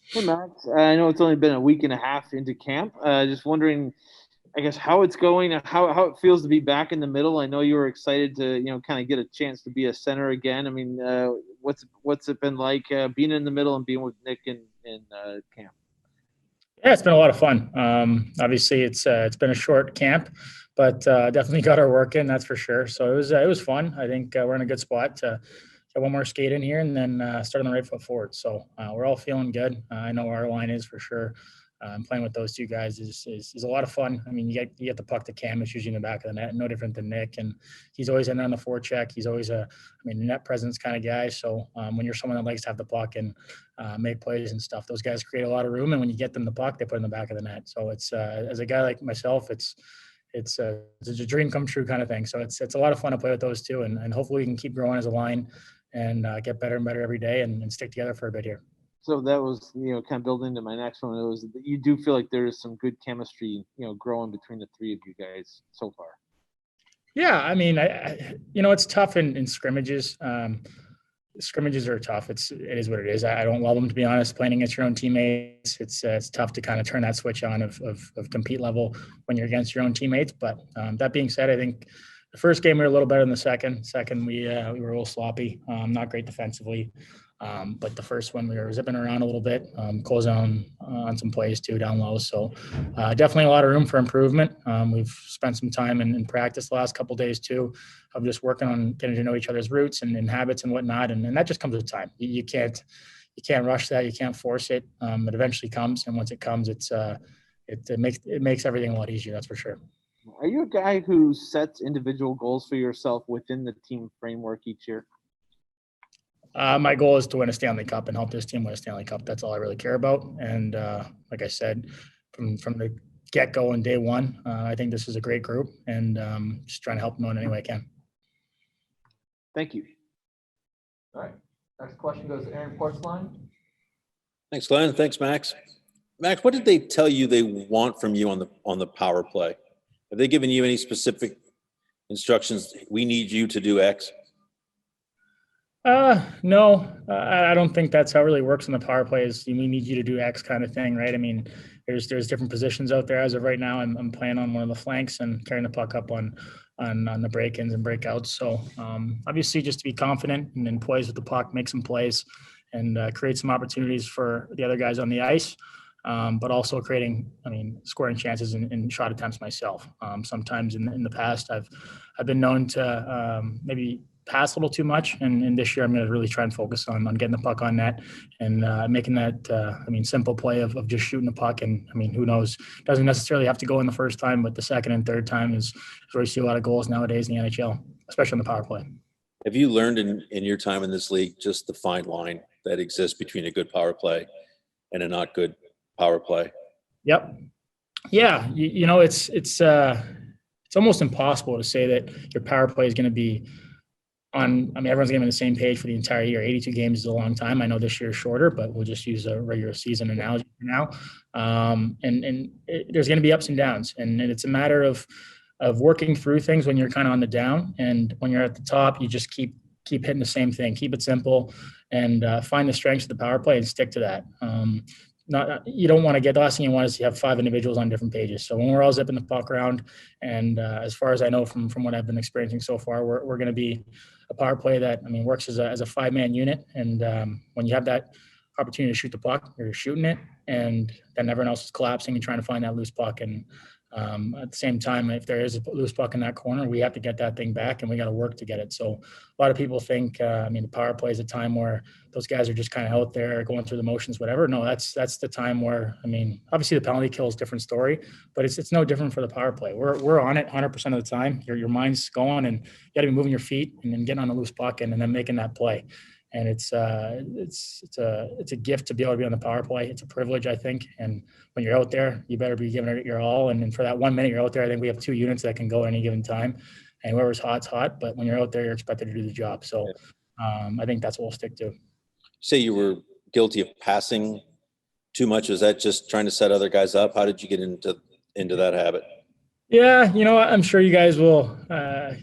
Hey Max, I know it's only been a week and a half into camp. Just wondering, I guess, how it's going, how it feels to be back in the middle. I know you were excited to, kind of get a chance to be a center again. I mean, what's it been like being in the middle and being with Nick in camp? Yeah, it's been a lot of fun. Obviously, it's been a short camp, but definitely got our work in. That's for sure. So it was fun. I think we're in a good spot to get one more skate in here and then start on the right foot forward. So we're all feeling good. I know our line is for sure. Playing with those two guys is a lot of fun. I mean, you get the puck to Cam, it's usually in the back of the net, no different than Nick, and he's always in there on the forecheck. He's always net presence kind of guy. So when you're someone that likes to have the puck and make plays and stuff, those guys create a lot of room, and when you get them the puck, they put it in the back of the net. So it's as a guy like myself, it's a dream come true kind of thing. So it's a lot of fun to play with those two, and hopefully we can keep growing as a line and get better and better every day and stick together for a bit here. So that was, kind of building into my next one. It was you do feel like there is some good chemistry, growing between the three of you guys so far. Yeah, I mean, it's tough in scrimmages. Scrimmages are tough. It is what it is. I don't love them, to be honest. Playing against your own teammates, it's tough to kind of turn that switch on of compete level when you're against your own teammates. But that being said, I think the first game we were a little better than the second. Second, we were a little sloppy, not great defensively. But the first one we were zipping around a little bit, closing on some plays too down low. So definitely a lot of room for improvement. We've spent some time in practice the last couple of days too, of just working on getting to know each other's roots and habits and whatnot. And that just comes with time. You can't rush that. You can't force it. It eventually comes, and once it comes, it makes everything a lot easier. That's for sure. Are you a guy who sets individual goals for yourself within the team framework each year? My goal is to win a Stanley Cup and help this team win a Stanley Cup. That's all I really care about. And like I said, from the get go and day one, I think this is a great group, and just trying to help them out in any way I can. Thank you. All right. Next question goes to Aaron Porcelain. Thanks, Glenn. Thanks, Max. Max, what did they tell you they want from you on the power play? Have they given you any specific instructions? We need you to do X. No, I don't think that's how it really works in the power play. Is we need you to do X kind of thing, right? I mean, there's different positions out there. As of right now, I'm playing on one of the flanks and carrying the puck up on the break-ins and breakouts. So obviously, just to be confident and then poised with the puck, make some plays, and create some opportunities for the other guys on the ice. But also creating, scoring chances and shot attempts myself. Sometimes in the past, I've been known to maybe pass a little too much, and this year I'm going to really try and focus on getting the puck on net and making that simple play of just shooting the puck. And who knows, doesn't necessarily have to go in the first time, but the second and third time is where you see a lot of goals nowadays in the NHL, especially on the power play. Have you learned in your time in this league just the fine line that exists between a good power play and a not good power play? Yep. Yeah. It's almost impossible to say that your power play is going to be everyone's going to be on the same page for the entire year. 82 games is a long time. I know this year is shorter, but we'll just use a regular season analogy for now. There's going to be ups and downs, and it's a matter of working through things when you're kind of on the down, and when you're at the top, you just keep hitting the same thing. Keep it simple, and find the strengths of the power play and stick to that. You don't want to get the last thing you want is to have five individuals on different pages. So when we're all zipping the puck around, and as far as I know from what I've been experiencing so far, we're going to be a power play that works as a 5-man unit. And when you have that opportunity to shoot the puck, you're shooting it, and then everyone else is collapsing and trying to find that loose puck. And at the same time, if there is a loose puck in that corner, we have to get that thing back, and we got to work to get it. So a lot of people think, the power play is a time where those guys are just kind of out there going through the motions, whatever. No, that's the time where, obviously the penalty kill is a different story, but it's no different for the power play. We're on it 100% of the time. Your mind's going, and you got to be moving your feet and then getting on a loose puck and then making that play. And it's a gift to be able to be on the power play. It's a privilege, I think. And when you're out there, you better be giving it your all. And for that 1 minute you're out there, I think we have 2 units that can go at any given time. And whoever's hot's hot. But when you're out there, you're expected to do the job. So I think that's what we'll stick to. Say you were guilty of passing too much. Was that just trying to set other guys up? How did you get into that habit? Yeah, I'm sure you guys will.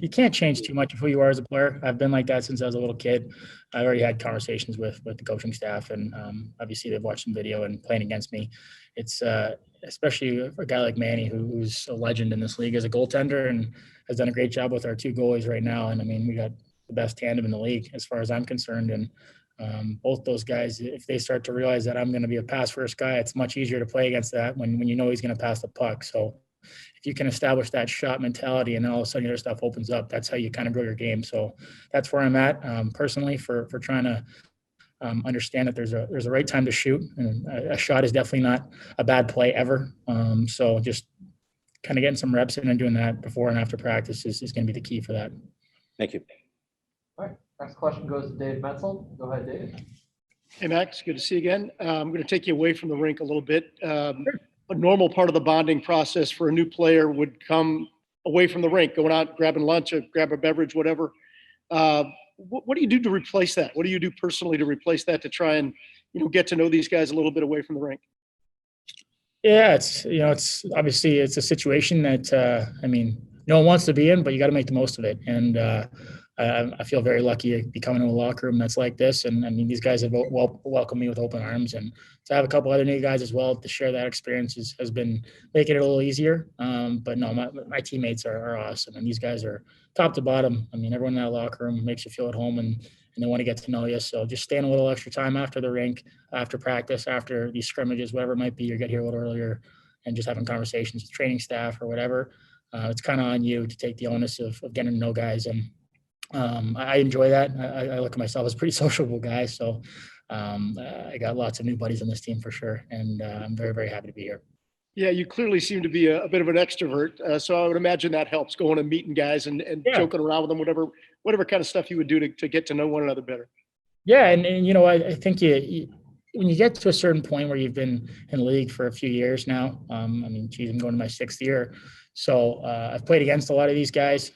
You can't change too much of who you are as a player. I've been like that since I was a little kid. I've already had conversations with the coaching staff, and obviously they've watched some video and playing against me. It's especially for a guy like Manny, who's a legend in this league as a goaltender and has done a great job with our two goalies right now. And I mean, we got the best tandem in the league as far as I'm concerned. And both those guys, if they start to realize that I'm going to be a pass first guy, it's much easier to play against that when you know he's going to pass the puck. So if you can establish that shot mentality and then all of a sudden your stuff opens up, that's how you kind of grow your game. So that's where I'm at personally for trying to understand that there's a right time to shoot, and a shot is definitely not a bad play ever. So just kind of getting some reps in and doing that before and after practice is going to be the key for that. Thank you. All right, next question goes to Dave Metzel. Go ahead, Dave. Hey, Max, good to see you again. I'm going to take you away from the rink a little bit. A normal part of the bonding process for a new player would come away from the rink, going out, grabbing lunch or grab a beverage, whatever. What do you do to replace that? What do you do personally to replace that, to try and, get to know these guys a little bit away from the rink? Yeah, it's obviously it's a situation that I mean, no one wants to be in, but you got to make the most of it. And I feel very lucky to be coming to a locker room that's like this. And I mean, these guys have welcomed me with open arms, and to have a couple other new guys as well to share that experience has been making it a little easier. But no, my teammates are awesome, and these guys are top to bottom. I mean, everyone in that locker room makes you feel at home, and they want to get to know you. So just staying a little extra time after the rink, after practice, after these scrimmages, whatever it might be, you get here a little earlier, and just having conversations with training staff or whatever. It's kind of on you to take the onus of getting to know guys. And I enjoy that. I look at myself as a pretty sociable guy. So I got lots of new buddies on this team for sure. And I'm very, very happy to be here. Yeah, you clearly seem to be a bit of an extrovert. So I would imagine that helps, going and meeting guys and Yeah. joking around with them, whatever kind of stuff you would do to get to know one another better. Yeah. And I think when you get to a certain point where you've been in the league for a few years now, I mean, geez, I'm going to my 6th year. So I've played against a lot of these guys,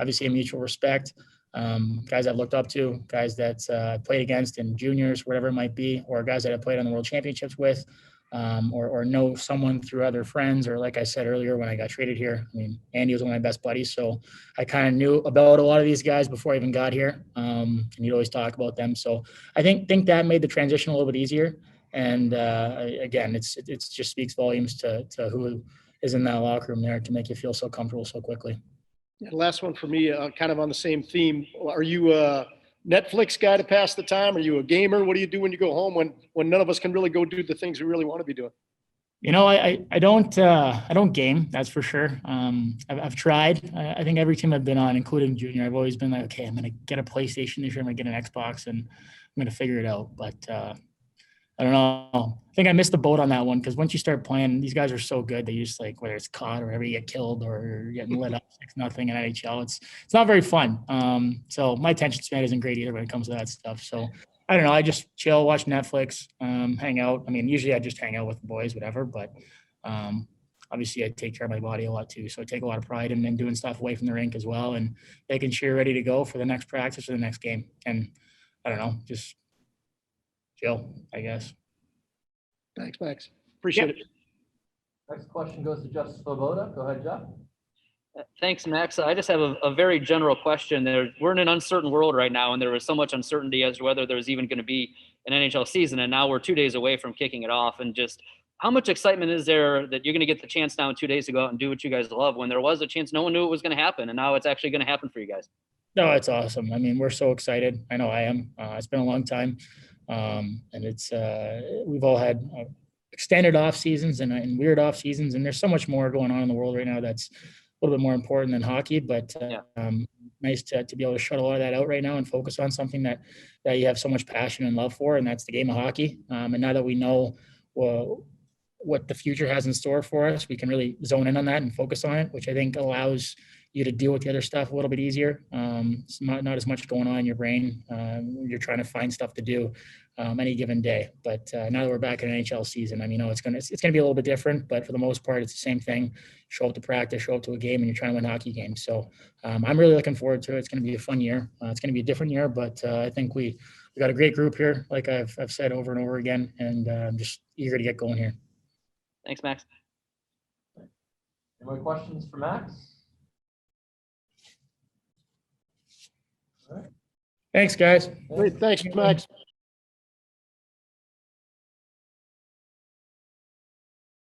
obviously a mutual respect, guys I've looked up to, guys that I played against in juniors, whatever it might be, or guys that I played on the world championships with, or know someone through other friends, or like I said earlier, when I got traded here, I mean, Andy was one of my best buddies. So I kind of knew about a lot of these guys before I even got here. And you'd always talk about them. So I think that made the transition a little bit easier. And again, it's just speaks volumes to who is in that locker room there to make you feel so comfortable so quickly. And last one for me, kind of on the same theme. Are you a Netflix guy to pass the time? Are you a gamer? What do you do when you go home when none of us can really go do the things we really want to be doing? I don't game, that's for sure. I've tried. I think every team I've been on, including junior, I've always been like, okay, I'm going to get a PlayStation this year. I'm going to get an Xbox, and I'm going to figure it out. But I don't know. I think I missed the boat on that one, because once you start playing, these guys are so good that you just, like, whether it's caught or ever you get killed or you're getting lit up 6-0 in NHL, it's not very fun. So my attention span isn't great either when it comes to that stuff. So I don't know. I just chill, watch Netflix, hang out. I mean, usually I just hang out with the boys, whatever. But obviously I take care of my body a lot too. So I take a lot of pride in doing stuff away from the rink as well, and making sure you're ready to go for the next practice or the next game. And I don't know, just chill, I guess. Thanks, Max. Appreciate it. Next question goes to Jeff Svoboda. Go ahead, Jeff. Thanks, Max. I just have a very general question. We're in an uncertain world right now, and there was so much uncertainty as to whether there was even going to be an NHL season. And now we're 2 days away from kicking it off. And just how much excitement is there that you're going to get the chance now in 2 days to go out and do what you guys love, when there was a chance no one knew it was going to happen, and now it's actually going to happen for you guys? No, it's awesome. I mean, we're so excited. I know I am. It's been a long time. And it's we've all had extended off seasons and weird off seasons, and there's so much more going on in the world right now that's a little bit more important than hockey. But nice to be able to shut a lot of that out right now and focus on something that you have so much passion and love for, and that's the game of hockey. And now that we know what the future has in store for us, we can really zone in on that and focus on it, which I think allows you to deal with the other stuff a little bit easier. It's not as much going on in your brain. You're trying to find stuff to do any given day. But now that we're back in an NHL season, I mean, it's gonna be a little bit different, but for the most part, it's the same thing. Show up to practice, show up to a game, and you're trying to win hockey games. So I'm really looking forward to it. It's going to be a fun year. It's going to be a different year, but I think we got a great group here, like I've said over and over again, and I'm just eager to get going here. Thanks, Max. Any more questions for Max? All right. Thanks, guys. Great, thanks, Max.